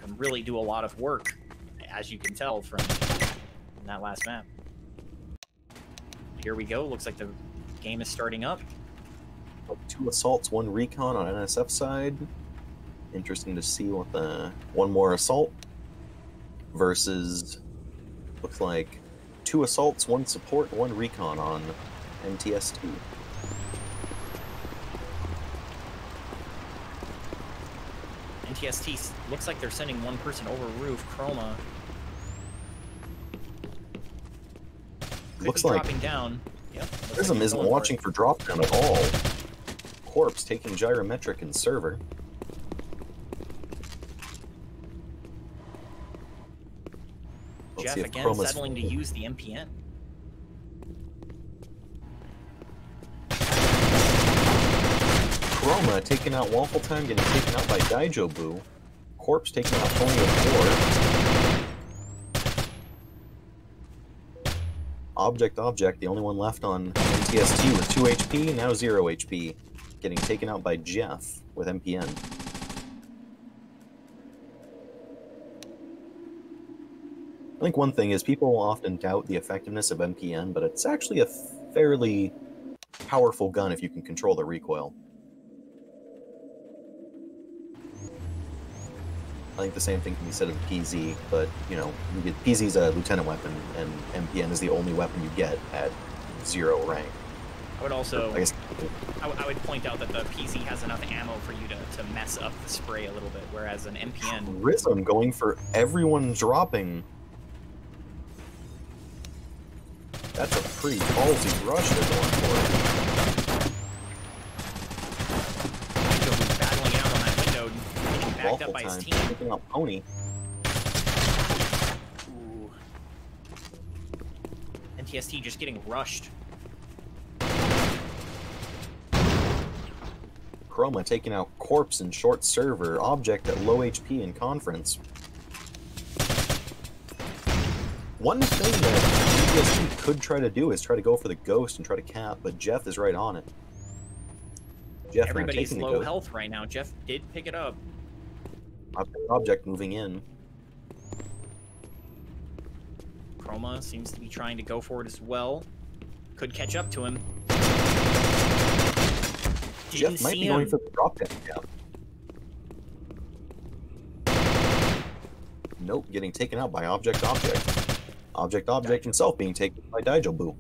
can really do a lot of work, as you can tell from that last map. Here we go. Looks like the game is starting up. 2 assaults, 1 recon on NSF side. Interesting to see what the 1 more assault versus looks like 2 assaults, 1 support, 1 recon on NTST. NTST looks like they're sending 1 person over roof. Chroma looks like dropping down. Yep. Prism isn't watching for drop down at all. Corpse taking gyrometric and server. Jeff again settling to use the MPN. Chroma taking out Waffle Time, getting taken out by Daijobu. Corpse taking out Tony of 4. Object, the only one left on NTST with 2 HP, now 0 HP. Getting taken out by Jeff with MPN. I think one thing is people often doubt the effectiveness of MPN, but it's actually a fairly powerful gun if you can control the recoil. I think the same thing can be said of the PZ, but, you know, PZ's a lieutenant weapon, and MPN is the only weapon you get at 0 rank. I would also, I would point out that the PZ has enough ammo for you to mess up the spray a little bit, whereas an MPN... Prism going for everyone dropping. That's a pretty ballsy rush they're going for. Battling out on that window, getting backed up by his team. Picking up Pony. Ooh. NTST just getting rushed. Chroma taking out Corpse in short server. Object at low HP in conference. One thing that NTST could try to do is try to go for the ghost and try to cap, but Jeff is right on it. Jeff Everybody's low health right now. Jeff did pick it up. Object moving in. Chroma seems to be trying to go for it as well. Could catch up to him. Jeff might be going for the drop down. Yeah. Nope, getting taken out by Object. Object himself being taken by Daijobu.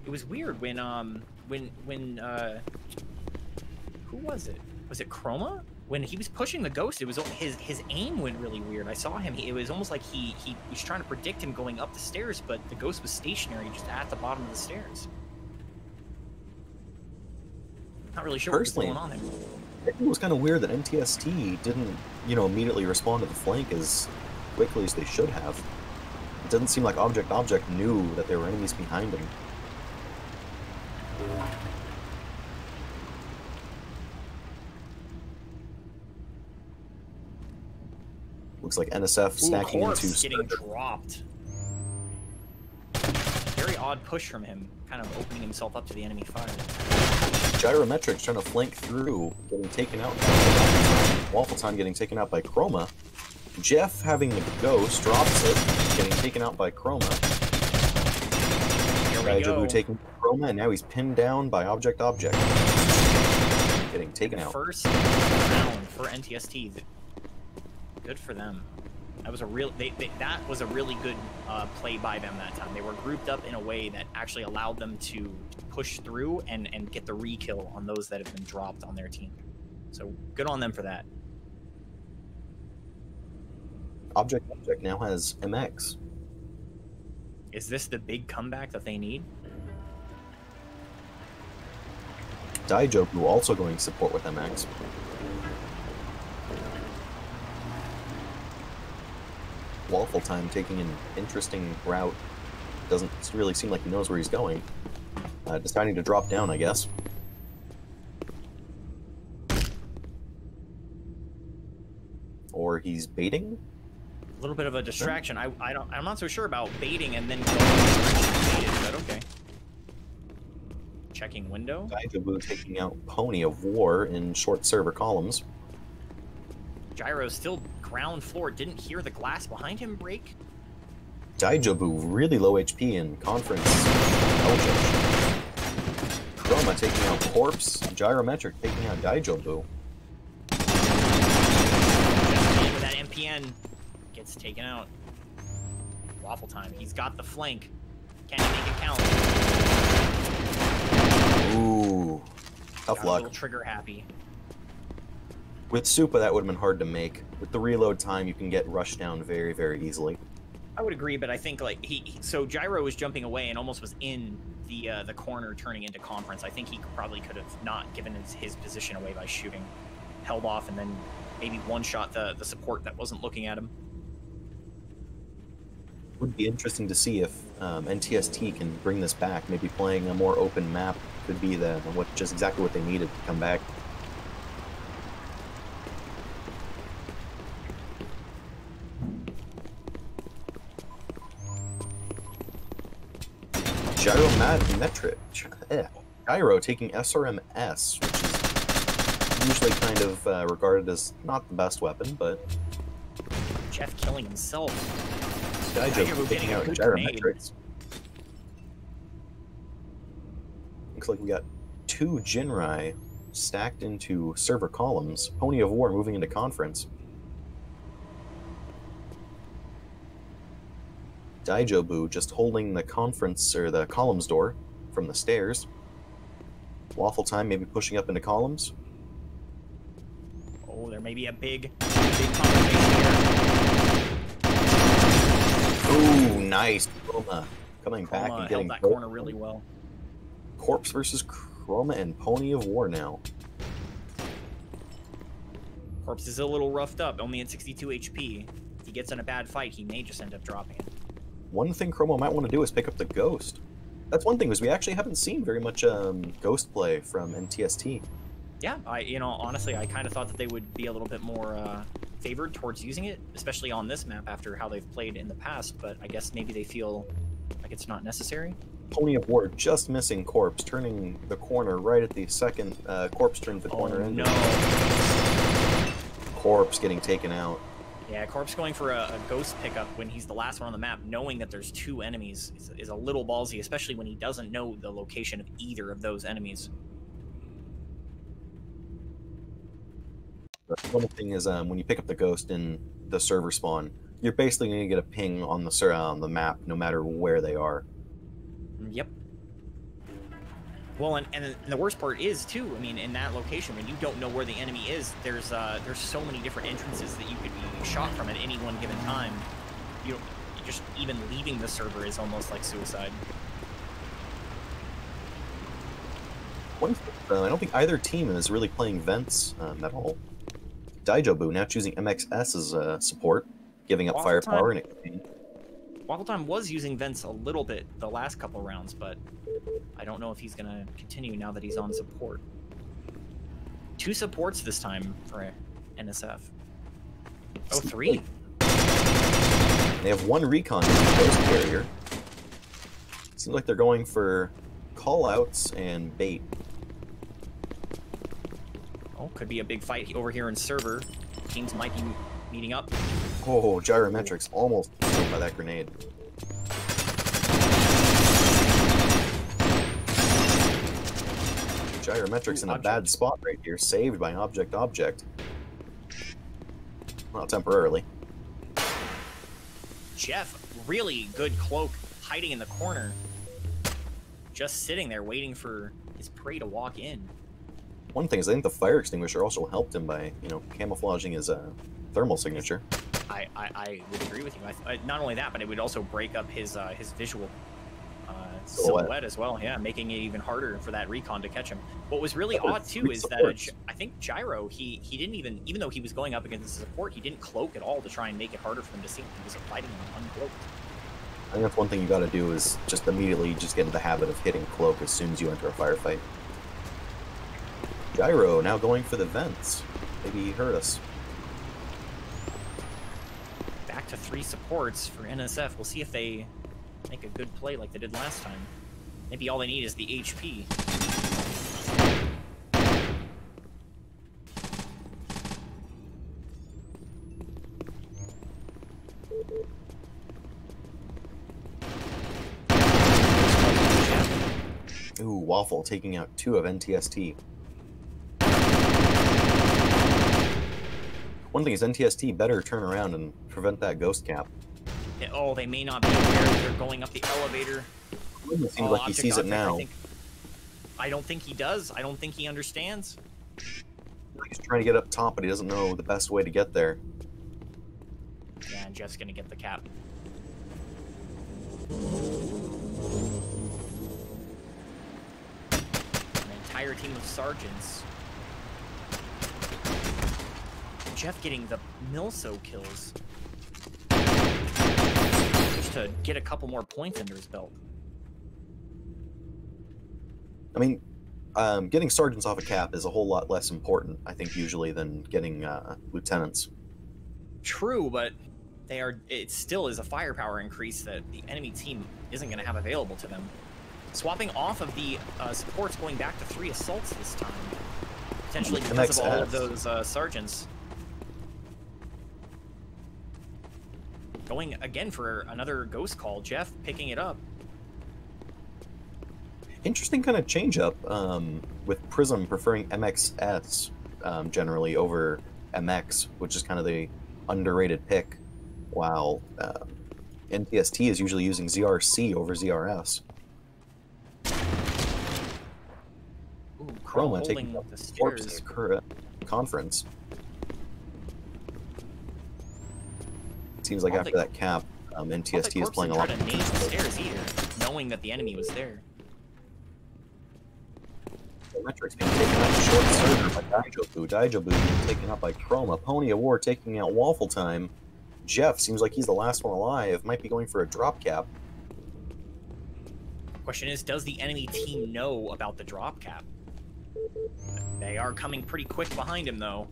It was weird when who was it? Was it Chroma? When he was pushing the ghost, it was his aim went really weird. I saw him. It was almost like he was trying to predict him going up the stairs, but the ghost was stationary just at the bottom of the stairs. Not really sure what was going on there. I think it was kind of weird that NTST didn't, you know, immediately respond to the flank as quickly as they should have. It doesn't seem like Object knew that there were enemies behind him. Looks like NSF stacking into... getting dropped. Very odd push from him, kind of opening himself up to the enemy fire. Gyrometrics trying to flank through, getting taken out. Waffle Time getting taken out by Chroma. Jeff having the ghost, drops it, getting taken out by Chroma. Daijobu taking Chroma, and now he's pinned down by Object. Getting taken out. First round for NTST. Good for them. That was a real that was a really good play by them that time. They were grouped up in a way that actually allowed them to push through and get the re-kill on those that have been dropped on their team. So good on them for that. Object now has MX. Is this the big comeback that they need? Daijobu also going support with MX. Waffle Time taking an interesting route. Doesn't really seem like he knows where he's going. Deciding to drop down, I guess. Or he's baiting? A little bit of a distraction. I'm not so sure about baiting and then going baited, but okay. checking window. Daijobu taking out Pony of War in short server columns. Gyro still ground floor. Didn't hear the glass behind him break. Daijobu really low HP in conference. Eldritch. Chroma taking out Corpse. Gyrometric taking out Daijobu. Just with that MPN gets taken out. Waffle time. He's got the flank. Can he make it count? Ooh, tough Got luck. a little trigger happy. With Supa, that would have been hard to make. With the reload time, you can get rushed down very, very easily. I would agree, but I think like so Gyro was jumping away and almost was in the corner turning into conference. I think he probably could have not given his position away by shooting, held off, and then maybe one-shot the support that wasn't looking at him. Would be interesting to see if NTST can bring this back. Maybe playing a more open map could be just exactly what they needed to come back. Gyro taking SRM-S, which is usually kind of regarded as not the best weapon, but Jeff killing himself. Daijobu taking out Gyrometrics. Looks like we got two Jinrai stacked into server columns. Pony of War moving into conference. Daijobu just holding the conference or the columns door from the stairs. Waffle time maybe pushing up into columns. Oh, there may be a big conversation here. Ooh, nice. Chroma coming back and getting held that corner really well. Corpse versus Chroma and Pony of War now. Corpse is a little roughed up, only at 62 HP. If he gets in a bad fight, he may just end up dropping it. One thing Chroma might want to do is pick up the Ghost. That's one thing, is we actually haven't seen very much Ghost play from NTST. Yeah, honestly, I kind of thought that they would be a little bit more favored towards using it, especially on this map after how they've played in the past, but I guess maybe they feel like it's not necessary. Pony of War just missing Corpse, turning the corner right at the second. Corpse turned the corner in. No. Corpse getting taken out. Yeah, Corpse going for a Ghost pickup when he's the last one on the map, knowing that there's two enemies, is a little ballsy, especially when he doesn't know the location of either of those enemies. One thing is, when you pick up the Ghost in the server spawn, you're basically going to get a ping on the map, no matter where they are. Yep. Well, and the worst part is too. I mean, in that location, when you don't know where the enemy is, there's so many different entrances that you could be shot from at any one given time. Just even leaving the server is almost like suicide. I don't think either team is really playing vents at all. Daijobu now choosing MXS as support, giving up Waffle firepower time. in exchange. Waffle Time was using vents a little bit the last couple rounds, but I don't know if he's gonna continue now that he's on support. 2 supports this time for NSF. Oh, 3. They have 1 recon in the Ghost carrier. Seems like they're going for callouts and bait. Oh, could be a big fight over here in server. Teams might be meeting up. Oh, Gyrometrics almost killed by that grenade. Gyrometrics in a bad spot right here, saved by object. Well, temporarily. Jeff, really good cloak, hiding in the corner. Just sitting there waiting for his prey to walk in. One thing is, I think the fire extinguisher also helped him by, camouflaging his thermal signature. I would agree with you. Not only that, but it would also break up his visual silhouette as well. Yeah, making it even harder for that recon to catch him. What was really odd too is that I think Gyro, he didn't even though he was going up against the support, he didn't cloak at all to try and make it harder for them to see him. He was fighting him uncloaked. I think that's one thing you got to do is just immediately just get into the habit of hitting cloak as soon as you enter a firefight. Gyro now going for the vents. Maybe he heard us. Back to 3 supports for NSF. We'll see if they make a good play like they did last time. Maybe all they need is the HP. Waffle taking out 2 of NTST. One thing is NTST better turn around and prevent that ghost cap. Oh, they may not be aware that they're going up the elevator. It seems like he sees it now. I don't think he does. I don't think he understands. He's trying to get up top, but he doesn't know the best way to get there. Yeah, and Jeff's gonna get the cap. An entire team of sergeants. Jeff getting the Milso kills. Just to get a couple more points under his belt. I mean, getting sergeants off a cap is a whole lot less important, I think, usually than getting lieutenants. True, but it still is a firepower increase that the enemy team isn't going to have available to them. Swapping off of the supports, going back to 3 assaults this time. Potentially because of all of those sergeants. Going again for another ghost call. Jeff picking it up. Interesting kind of change up with Prism preferring MXS generally over MX, which is kind of the underrated pick, while NTST is usually using ZRC over ZRS. Ooh, Chroma taking up the Corpse's conference. Seems like after that cap, NTST is playing a lot. Try to name the stairs either, knowing that the enemy was there. Metrics being taken out short server by Daijobu. Daijobu being taken out by Chroma. Pony of War taking out Waffle Time. Jeff seems like he's the last one alive. Might be going for a drop cap. Question is, does the enemy team know about the drop cap? They are coming pretty quick behind him, though.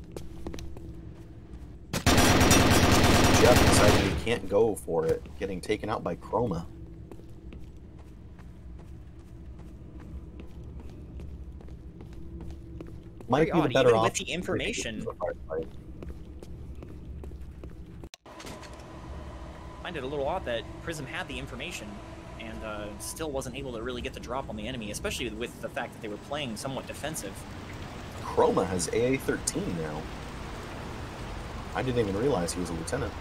Jeff deciding he can't go for it, getting taken out by Chroma. Might be the better option. With the information. I find it a little odd that Prism had the information and still wasn't able to really get the drop on the enemy, especially with the fact that they were playing somewhat defensive. Chroma has AA-13 now. I didn't even realize he was a lieutenant.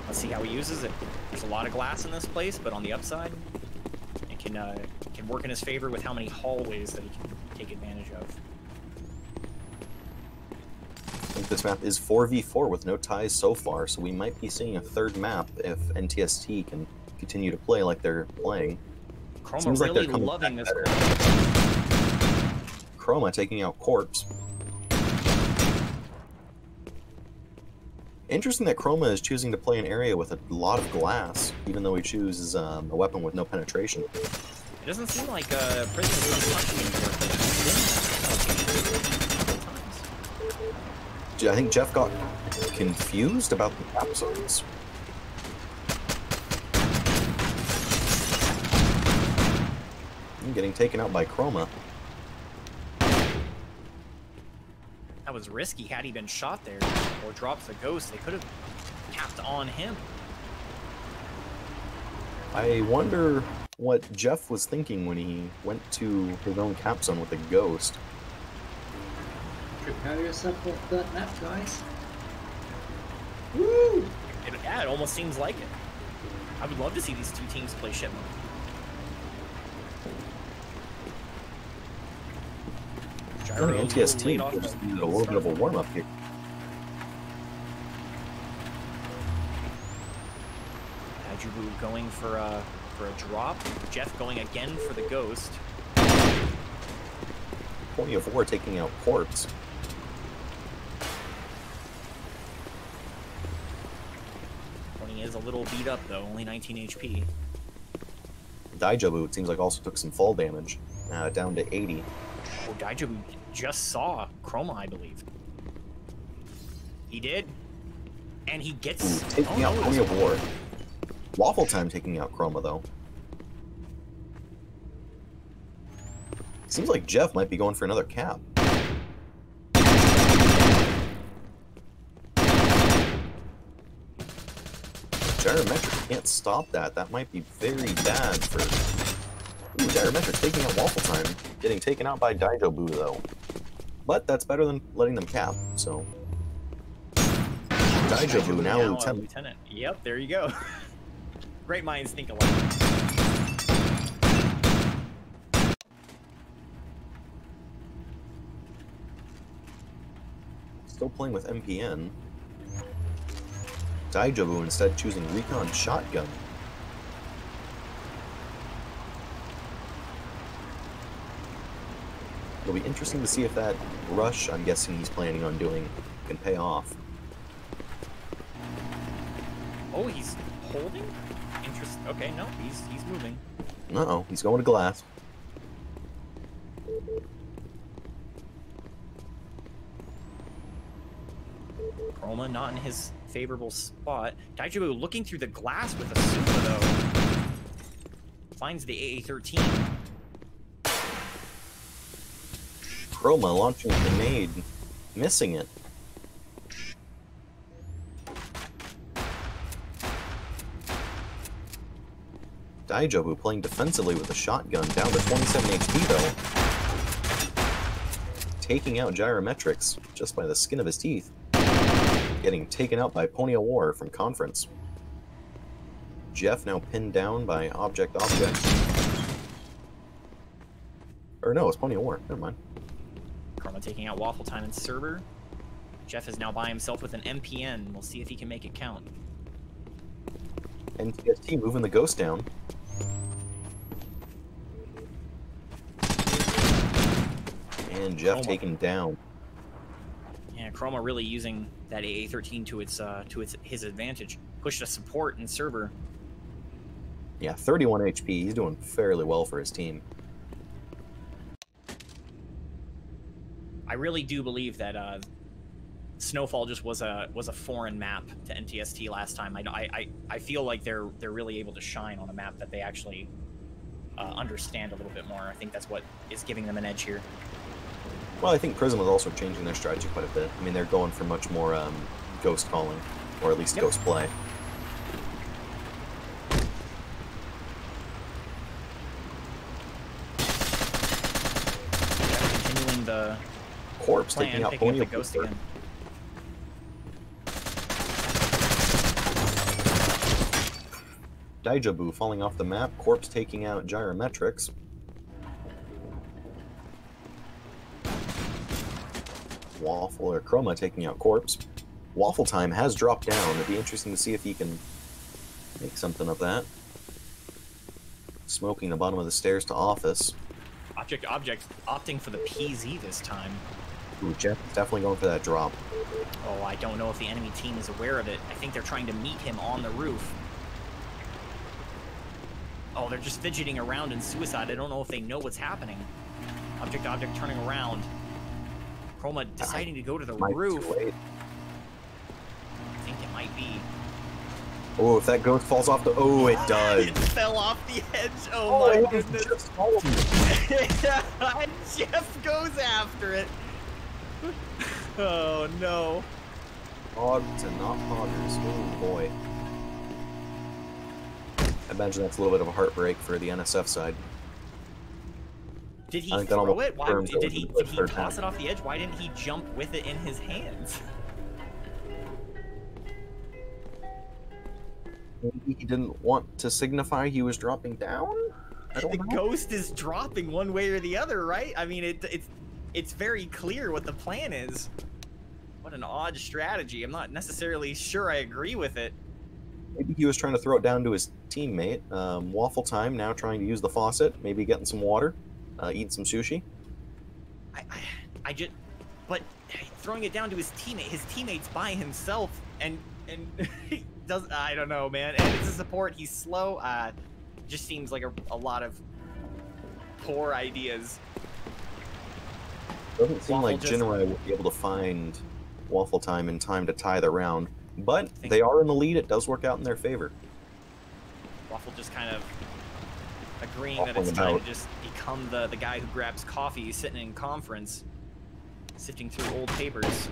Let's see how he uses it. There's a lot of glass in this place, but on the upside, it can work in his favor with how many hallways that he can take advantage of. I think this map is 4v4 with no ties so far, so we might be seeing a third map if NTST can continue to play like they're playing. Chroma Seems really like they're loving this. Chroma taking out Corpse. Interesting that Chroma is choosing to play an area with a lot of glass, even though he chooses a weapon with no penetration. It doesn't seem like Prism is really punching him. I think Jeff got confused about the cap zones. Getting taken out by Chroma. That was risky. Had he been shot there or dropped the ghost, they could have capped on him. I wonder what Jeff was thinking when he went to his own cap zone with a ghost. Prepare yourself for that map, guys. Woo! Yeah, it almost seems like it. I would love to see these two teams play ship mode. I think NTST just needed a little bit of a warm-up here. Daijobu going for a drop. Jeff going again for the ghost. Pony of War taking out Corpse. Pony is a little beat up though, only 19 HP. Daijobu, it seems like, also took some fall damage, down to 80. Oh, Daijobu just saw Chroma, I believe. He did. And he gets... taking out Pony of War. Waffle Time taking out Chroma, though. Seems like Jeff might be going for another cap. Gyrometric can't stop that. That might be very bad for Ooh, Gyrometrics taking out Waffle Time. Getting taken out by Daijobu, though. But that's better than letting them cap, so... Daijobu, now a Lieutenant. Lieutenant. Yep, there you go. Great minds think alike. Still playing with MPN. Daijobu instead choosing Recon Shotgun. It'll be interesting to see if that rush I'm guessing he's planning on doing can pay off. Oh, he's holding? Interesting. Okay, no, he's moving. Uh-oh, he's going to glass. Chroma not in his favorable spot. Daijobu looking through the glass with a Supa, though. Finds the AA-13. Chroma launching a grenade, missing it. Daijobu playing defensively with a shotgun, down to 27 HP though. Taking out Gyrometrics just by the skin of his teeth. Getting taken out by Pony of War from Conference. Jeff now pinned down by Object. Or no, it's Pony of War, never mind. Chroma taking out Waffle Time and Cerber. Jeff is now by himself with an MPN. We'll see if he can make it count. NTST moving the Ghost down. And Jeff Chroma taken down. Yeah, Chroma really using that AA-13 to his advantage. Pushed a support in Cerber. Yeah, 31 HP. He's doing fairly well for his team. I really do believe that Snowfall just was a foreign map to NTST last time. I feel like they're really able to shine on a map that they actually understand a little bit more. I think that's what is giving them an edge here. Well, I think Prism is also changing their strategy quite a bit. I mean, they're going for much more ghost calling, or at least ghost play. Continuing the Corpse plan, taking out picking up Pony the of ghost War. again. Daijobu falling off the map. Corpse taking out Gyrometrics. Waffle or Chroma taking out Corpse. Waffle Time has dropped down. It'd be interesting to see if he can make something of that. Smoking the bottom of the stairs to Office. Object opting for the PZ this time. Ooh, Jeff is definitely going for that drop. Oh, I don't know if the enemy team is aware of it. I think they're trying to meet him on the roof. Oh, they're just fidgeting around in suicide. I don't know if they know what's happening. Object turning around. Chroma deciding to go to the roof. I think it might be. Oh, if that ghost falls off the... Oh, it does. It fell off the edge. Oh my goodness. Jeff goes after it. Oh no. Hogs and not hoggers. Oh boy. I imagine that's a little bit of a heartbreak for the NSF side. Did he throw it? Why did he toss it off the edge? Why didn't he jump with it in his hands? Maybe he didn't want to signify he was dropping down? I don't know. The ghost is dropping one way or the other, right? I mean, it's very clear what the plan is. What an odd strategy. I'm not necessarily sure I agree with it. Maybe he was trying to throw it down to his teammate. Waffle Time now trying to use the faucet, maybe getting some water, eating some sushi. I just, but throwing it down to his teammate's by himself, and he does, I don't know, man. And it's a support, he's slow. Just seems like a lot of poor ideas. Doesn't seem like Jinrai would be able to find Waffle Time in time to tie the round, but they are in the lead. It does work out in their favor. Waffle just kind of agreeing that it's time to just become the guy who grabs coffee sitting in conference, sifting through old papers.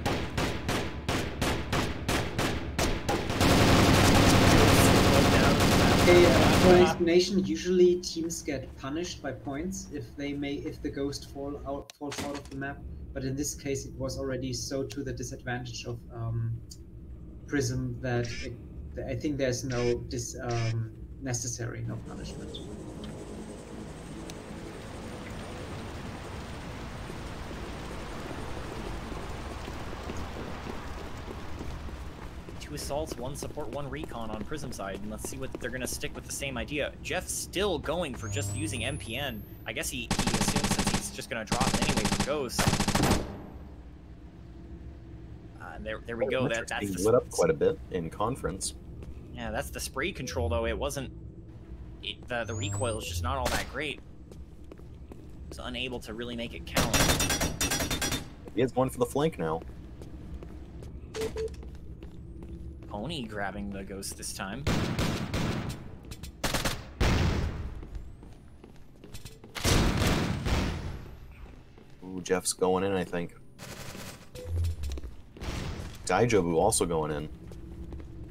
Okay, for an explanation, usually teams get punished by points if the ghost falls out of the map. But in this case, it was already so to the disadvantage of Prism that I think there's no necessary no punishment. Two assaults, one support, one recon on Prism side, and let's see what they're gonna stick with the same idea. Jeff's still going for just using MPN. I guess he assumes since he's just gonna drop it anyway for Ghost. There we go. That's being lit up quite a bit in conference. Yeah, that's the spray control though. It wasn't. The recoil is just not all that great. It's unable to really make it count. He has one for the flank now. Pony grabbing the Ghost this time. Ooh, Jeff's going in, I think. Daijobu also going in.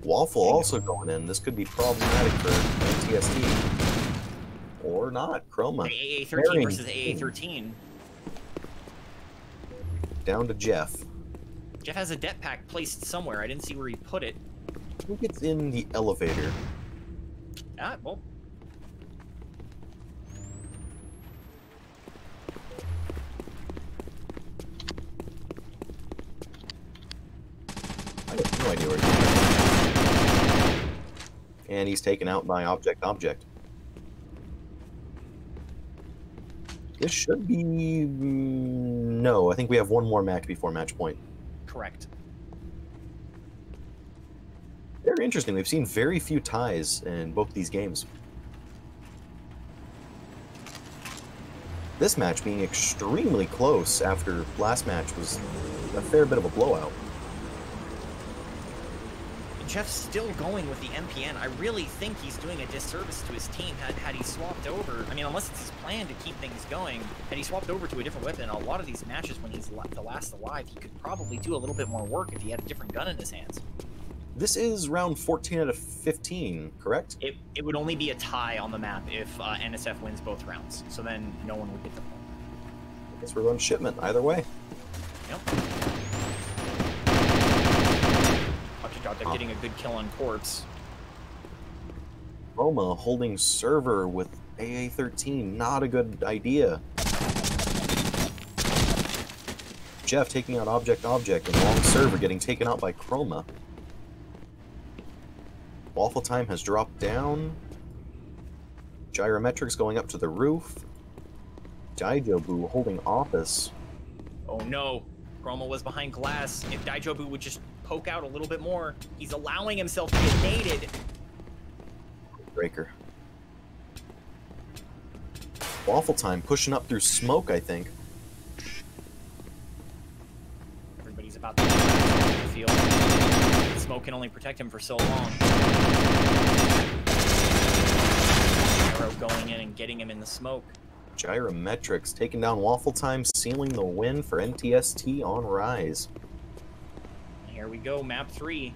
Waffle also going in. This could be problematic for NTST. Or not. Chroma. AA13 versus AA13. Down to Jeff. Jeff has a det pack placed somewhere. I didn't see where he put it. I think it's in the elevator. Ah, well. I have no idea where he is. And he's taken out by object. This should be... No, I think we have one more match before match point. Correct. Very interesting. We've seen very few ties in both these games. This match being extremely close after last match was a fair bit of a blowout. Jeff's still going with the MPN. I really think he's doing a disservice to his team had he swapped over. I mean, unless it's his plan to keep things going, had he swapped over to a different weapon, a lot of these matches when he's the last alive, he could probably do a little bit more work if he had a different gun in his hands. This is round 14 out of 15, correct? It would only be a tie on the map if NSF wins both rounds, so then no one would get the point. I guess we're going shipment either way. Yep. They're getting a good kill on Corpse. Roma holding server with AA13, not a good idea. Jeff taking out object, and long server getting taken out by Chroma. Waffle time has dropped down. Gyrometrics going up to the roof. Daijobu holding office. Oh no, Chroma was behind glass. If Daijobu would just poke out a little bit more, he's allowing himself to get naded. Breaker. Waffle time pushing up through smoke, I think. Everybody's about to get back on the field. Smoke can only protect him for so long. Arrow going in and getting him in the smoke. Gyrometrics taking down Waffle time, sealing the win for NTST on Rise. Here we go, map 3.